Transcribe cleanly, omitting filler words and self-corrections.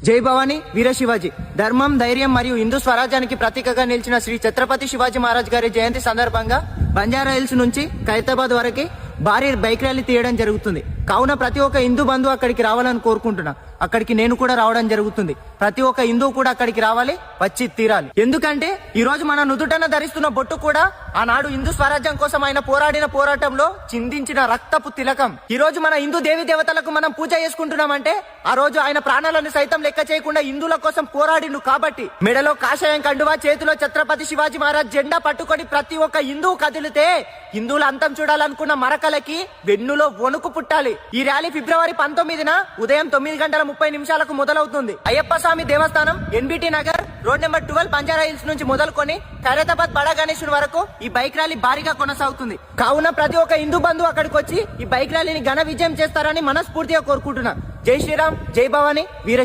జై భవానీ వీర శివాజీ. ధర్మం, ధైర్యం మరియు హిందూ స్వరాజ్యానికి ప్రతీకగా నిలిచిన శ్రీ ఛత్రపతి శివాజీ మహారాజ్ గారి జయంతి సందర్భంగా బంజారా హిల్స్ నుంచి ఖైరతాబాద్ వరకు భారీ బైక్ ర్యాలీ తీయడం జరుగుతుంది. కావున ప్రతి ఒక్క హిందూ బంధువు అక్కడికి రావాలని కోరుకుంటున్నా. అక్కడికి నేను కూడా రావడం జరుగుతుంది. ప్రతి ఒక్క హిందువు కూడా అక్కడికి రావాలి, వచ్చి తీరాలి. ఎందుకంటే ఈ రోజు మన నుదుటన ధరిస్తున్న బొట్టు కూడా ఆనాడు హిందూ స్వరాజ్యం కోసం ఆయన పోరాడిన పోరాటంలో చిందించిన రక్తపు తిలకం. ఈ రోజు మన హిందూ దేవి దేవతలకు మనం పూజ చేసుకుంటున్నామంటే ఆ రోజు ఆయన ప్రాణాలను సైతం లెక్క చేయకుండా హిందువుల కోసం పోరాడిండు కాబట్టి. మెడలో కాషాయం కండువా, చేతిలో ఛత్రపతి శివాజీ మహారాజ్ జెండా పట్టుకొని ప్రతి ఒక్క హిందువు కదిలితే హిందువుల అంతం చూడాలనుకున్న మరకలకి వెన్నులో వణుకు పుట్టాలి. ఈ ర్యాలీ ఫిబ్రవరి 19న ఉదయం 9:30 మొదలవుతుంది. అయ్యప్ప స్వామి దేవస్థానం, NBT Nagar, road number 12 Banjara hills నుంచి మొదలుకొని ఖైరతాబాద్ బడా గణేశుని వరకు ఈ బైక్ ర్యాలీ భారీగా కొనసాగుతుంది. కావున ప్రతి ఒక్క హిందూ బంధువు అక్కడికి వచ్చి ఈ బైక్ ర్యాలీని ఘన విజయం చేస్తారని మనస్ఫూర్తిగా కోరుకుంటున్నా. జై శ్రీరామ్, జై భవానీ, వీర